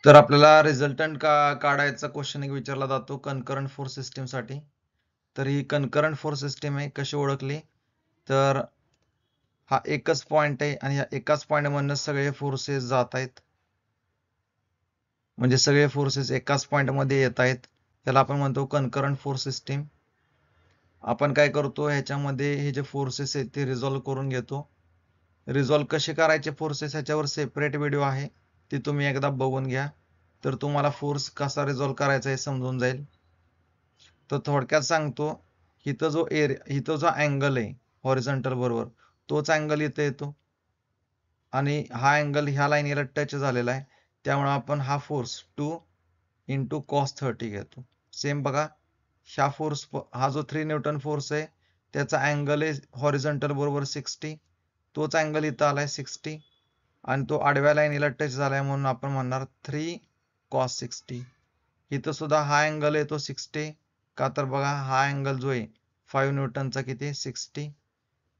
तर आपल्याला रिझल्टंट काढायचा क्वेश्चन एक विचारला जातो कनकरंट फोर्स सिस्टीम साठी. तर ही कनकरंट फोर्स सिस्टीम आहे, कशी ओळखली तर हा एकच पॉइंट आहे आणि या एकाच पॉइंट मधनं सगळे फोर्सेस जात आहेत, म्हणजे सगळे फोर्सेस एकाच पॉइंट मध्ये येत आहेत. त्याला आपण म्हणतो कनकरंट फोर्स सिस्टीम. आपण काय करतो, ह्याच्यामध्ये हे जे फोर्सेस आहेत ते रिझॉल्व्ह करून घेतो. रिझॉल्व्ह कसे करायचे फोर्सेस ह्याच्यावर सेपरेट व्हिडिओ आहे, ती तुम्ही एकदा बघून घ्या, तर तुम्हाला फोर्स कसा रिझॉल्व्ह करायचा हे समजून जाईल. तर थोडक्यात सांगतो, इथं जो अँगल आहे हॉरिझॉन्टल बरोबर, तोच अँगल इथे येतो आणि हा अँगल ह्या लाईनीला टच झालेला आहे, त्यामुळे आपण हा फोर्स 2 इंटू कॉस 30 घेतो. सेम बघा, हा जो 3 न्यूटन फोर्स आहे त्याचा अँगल आहे हॉरिझॉन्टल बरोबर 60, तोच अँगल इथं आलाय 60 आणि तो आडव्या लाईनीला टच झालाय म्हणून आपण म्हणणार 3 कॉस 60. इथं सुद्धा हा अँगल आहे तो 60, का तर बघा हा अँगल जो आहे 5 न्यूटनचा किती 60,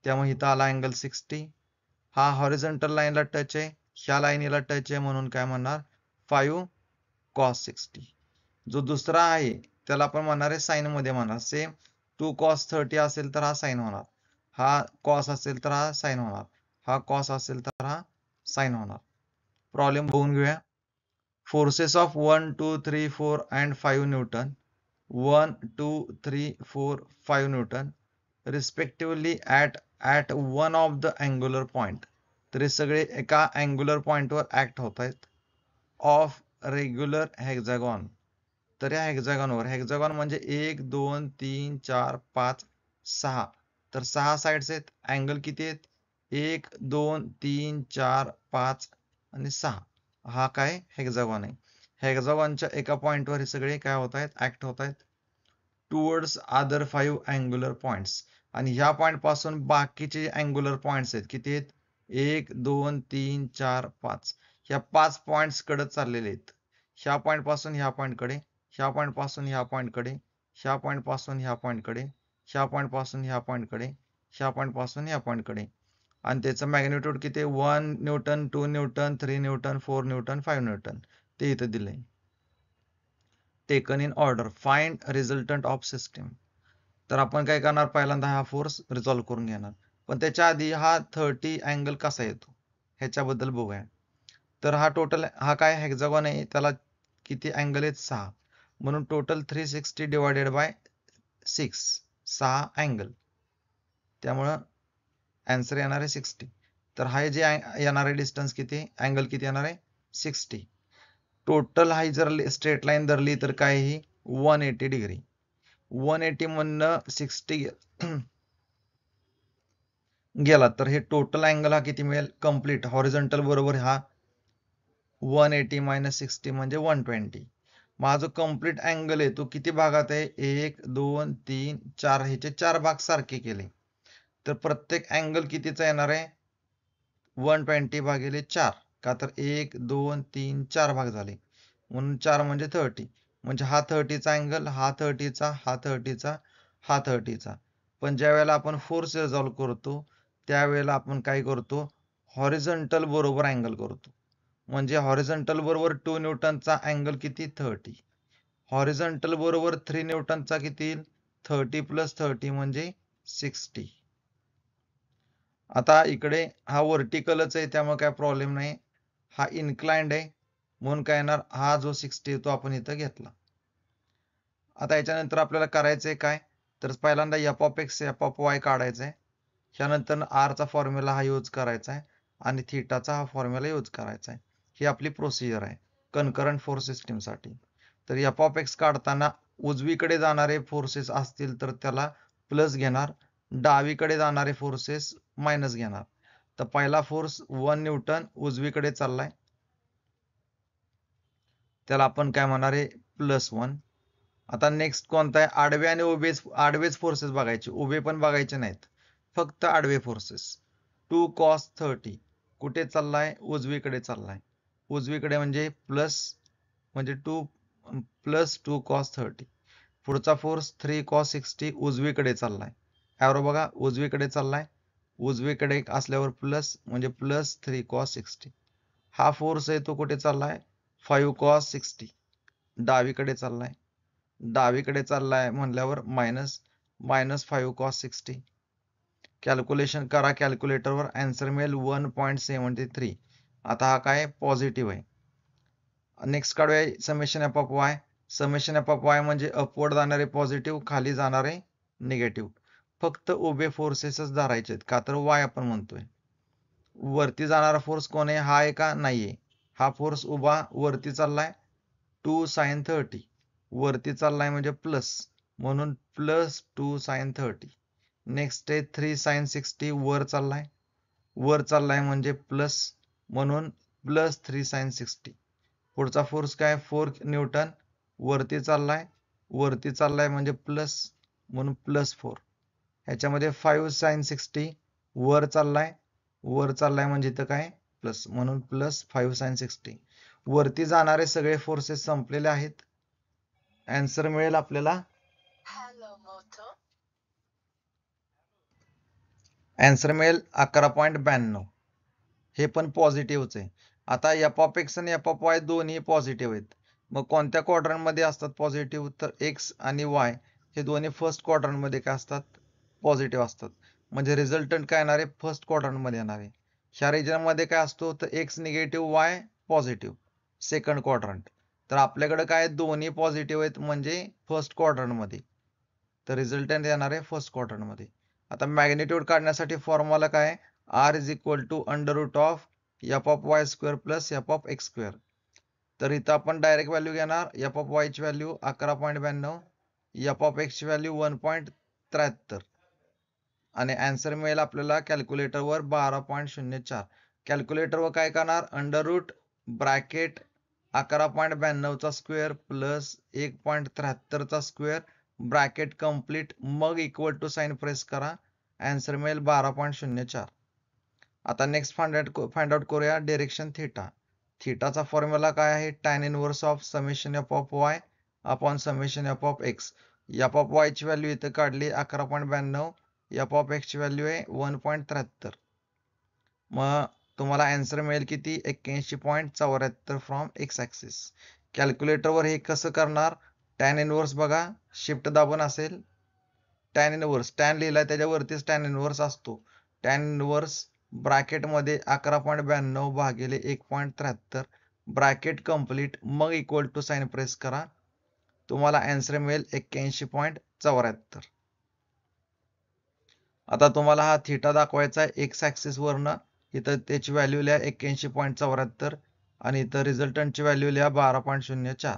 त्यामुळे इथं आला अँगल 60. हा हॉरिझॉन्टल लाईनला टच आहे, ह्या लाईनीला टच आहे म्हणून काय म्हणणार 5 कॉस 60. जो दुसरा आहे त्याला आपण म्हणणार आहे साइन मध्ये म्हणणार. सेम 2 कॉस 30 असेल तर हा साइन होणार, हा कॉस असेल तर हा साइन होणार, हा कॉस असेल तर हा साइन होणार. प्रॉब्लेम बघून घेऊया. Forces of 1 2 3 4 and 5 Newton, 1 2 3 4 5 Newton respectively at one of the angular point. तर हे सगळे एका अँग्युलर पॉइंटवर ऍक्ट होत आहेत ऑफ रेग्युलर हेक्झागॉन. तर या हेक्झागॉन म्हणजे 1 2 3 4 5 6, तर 6 साइड्स आहेत. अँगल किती आहेत 1 2 3 4 5 आणि 6. हा काय हेक्झागॉन आहे. हेक्झागॉनच्या एका पॉइंटवर हे सगळे काय होत आहेत, ऍक्ट होत आहेत टुवर्ड्स अदर 5 अँग्युलर पॉइंट्स. आणि ह्या पॉइंट पासून बाकीचे अँग्युलर पॉइंट्स आहेत, किती आहेत 1 2 3 4 5. ह्या 5 पॉइंट्स कडे चाललेले आहेत. ह्या पॉइंट पासून ह्या पॉइंट कडे, ह्या पॉइंट पासून ह्या पॉइंट कडे, ह्या पॉइंट पासून ह्या पॉइंट कडे, ह्या पॉइंट पासून ह्या पॉइंट कडे, ह्या पॉइंट पासून ह्या पॉइंट कडे. आणि त्याचं मॅग्निट्यूड किती 1 Newton 2 Newton 3 Newton 4 Newton 5 Newton ते इथं दिलंय. Taken in order, find resultant of system. तर आपण काय करणार, पहिल्यांदा हा फोर्स रिझॉल्व्ह करून घेणार, पण त्याच्या आधी हा 30 अँगल कसा येतो ह्याच्याबद्दल बघूया. तर हा काय हेक्झागॉन आहे, त्याला किती अँगल आहेत 6, म्हणून टोटल 360 डिवायडेड बाय 6 अँगल, त्यामुळं आन्सर येणार आहे 60. तर हा जे येणार आहे डिस्टन्स किती, अँगल किती येणार आहे 60. टोटल हा जर स्ट्रेट लाईन धरली तर काय ही 180 डिग्री. 180 मधनं 60 गेला तर हे टोटल अँगल हा किती मिळेल, कम्प्लीट हॉरिझॉन्टल बरोबर हा 180 मायनस 60 म्हणजे 120. मग जो कम्प्लीट अँगल आहे तो किती भागात आहे, 1 2 3 4, ह्याचे 4 भाग सारखे केले तर प्रत्येक अँगल कितीचा येणार आहे 120 भागिले 4, का तर 1 2 3 4 भाग झाले म्हणून 4 म्हणजे 30. म्हणजे हा 30चा अँगल, हा 30चा, हा 30चा, हा 30चा. पण ज्या वेळेला आपण फोर्स रिझॉल्व्ह करतो त्यावेळेला आपण काय करतो, हॉरिझॉन्टल बरोबर अँगल करतो. म्हणजे हॉरिझॉन्टल बरोबर 2 न्यूटनचा अँगल किती 30, हॉरिझॉन्टल बरोबर 3 न्यूटनचा किती 30 प्लस 30 म्हणजे 60. आता इकडे हा वर्टिकलच आहे त्यामुळे काय प्रॉब्लेम नाही, हा इन्क्लाइंड आहे म्हणून काय येणार, हा जो 60 तो आपण इथं घेतला. आता याच्यानंतर आपल्याला करायचंय काय, तर पहिल्यांदा F of X F of Y काढायचंय, त्यानंतर आर चा फॉर्म्युला हा यूज करायचा आहे आणि थिटाचा हा फॉर्म्युला यूज करायचा आहे. ही आपली प्रोसिजर आहे कनकरंट फोर्स सिस्टीम साठी. तर एफ ऑफ एक्स काढताना उजवीकडे जाणारे फोर्सेस असतील तर त्याला प्लस घेणार, डावीकडे जाणारे फोर्सेस मायनस घेणार. तर पहिला फोर्स 1 न्यूटन उजवीकडे चाललाय, त्याला आपण काय म्हणणार आहे +1. आता नेक्स्ट कोणता आहे, आडवे आणि आडवेच फोर्सेस बघायचे, उभे पण बघायचे नाहीत, फक्त आडवे फोर्सेस. 2 cos 30 कुठे चाललाय, उजवीकडे चाललाय, उजवीकडे म्हणजे प्लस, म्हणजे 2 cos 30. पुढचा फोर्स 3 cos 60 उजवीकडे चाललाय, एरो बघा उजवीकडे चाललाय, उजवीकडे असल्यावर प्लस म्हणजे +3 cos 60. हा फोर्स आहे तो कुठे चाललाय 5 cos 60 डावीकडे चाललाय म्हणल्यावर मायनस 5 cos 60. कॅल्क्युलेशन करा कॅल्क्युलेटरवर, आन्सर मिळेल 1.73. आता हा काय पॉझिटिव्ह आहे. नेक्स्ट काढूया summation F of Y. Summation F of Y म्हणजे अपवर्ड जाणारे पॉझिटिव्ह, खाली जाणारे निगेटिव्ह. फक्त उभे फोर्सेसच धरायचे आहेत, का तर वाय आपण म्हणतोय. वरती जाणारा फोर्स कोण आहे, हा आहे का, नाहीये. हा फोर्स उभा वरती चाललाय 2 sin 30, वरती चाललाय म्हणजे प्लस, म्हणून प्लस 2 sin 30. नेक्स्ट आहे 3 sin 60, वर चाललाय म्हणजे प्लस, म्हणून प्लस 3 sin 60. पुढचा फोर्स काय, 4 न्यूटन, वरती चाललाय म्हणजे प्लस, म्हणून प्लस 4. ह्याच्यामध्ये 5 sin 60, वर चाललाय म्हणजे इथं काय प्लस, म्हणून प्लस 5 sin 60. वरती जाणारे सगळे फोर्सेस संपलेले आहेत. आन्सर मिळेल आपल्याला, आन्सर मिळेल 11.92. हे पण पॉझिटिव्हच आहे. आता एफ ऑफ एक्स आणि एफ ऑफ वाय दोन्ही पॉझिटिव्ह आहेत. मग कोणत्या क्वाड्रंट मध्ये असतात पॉझिटिव्ह, तर एक्स आणि वाय हे दोन्ही फर्स्ट क्वाड्रंट मध्ये काय असतात, पॉझिटिव्ह असतात. म्हणजे रिझल्टंट काय येणार आहे, फर्स्ट क्वाड्रंट मध्ये येणार आहे. ह्या रिजन मध्ये काय असतो, तर x negative, Y positive, second quadrant. तर आपल्याकडे काय दोन्ही पॉझिटिव्ह आहेत म्हणजे फर्स्ट क्वाड्रंट मध्ये, तर रिझल्टंट येणार आहे फर्स्ट क्वाड्रंट मध्ये. आता मॅग्निट्यूड काढण्यासाठी फॉर्म्युला काय, R is equal to under root of F of Y square plus F of X square. तर इथं आपण डायरेक्ट व्हॅल्यू घेणार, एफ ऑफ वाय ची व्हॅल्यू 11.92, एफ ऑफ एक्स ची व्हॅल्यू 1.73, आणि आन्सर मिळेल आपल्याला कॅल्क्युलेटरवर 12.04. कॅल्क्युलेटरवर काय करणार, अंडर रूट ब्रॅकेट 11.92 चा स्क्वेअर प्लस 1.73 चा स्क्वेअर ब्रॅकेट कम्प्लीट, मग इक्वल टू साइन प्रेस करा, आन्सर मिळेल 12.04. आता नेक्स्ट फाइंड आउट करूया डायरेक्शन थिटा. थिटाचा फॉर्म्युला काय आहे, tan inverse of summation F of Y upon summation F of X. F of Y ची व्हॅल्यू इथं काढली 11.92, एफ ऑफ एक्स ची व्हॅल्यू आहे 1.73. मग तुम्हाला आन्सर मिळेल किती, 81.74 फ्रॉम एक्स ऍक्सिस. कॅल्क्युलेटरवर हे कसं करणार, टॅन इनव्हर्स बघा, शिफ्ट दाबून असेल, टॅन इनव्हर्स, टॅन लिहिलाय त्याच्यावरतीच टॅन इनव्हर्स असतो. टॅन इनव्हर्स ब्रॅकेट मध्ये 11.92 भागिले 1.73 ब्रॅकेट कम्प्लीट, मग इक्वल टू साइन प्रेस करा, तुम्हाला आन्सर मिळेल 81.74. आता तुम्हाला हा थिटा दाखवायचा आहे एक्स ऍक्सिस वरनं, इथं त्याची व्हॅल्यू लिहा 81.74 आणि इथं रिझल्टंटची व्हॅल्यू लिहा 12.04.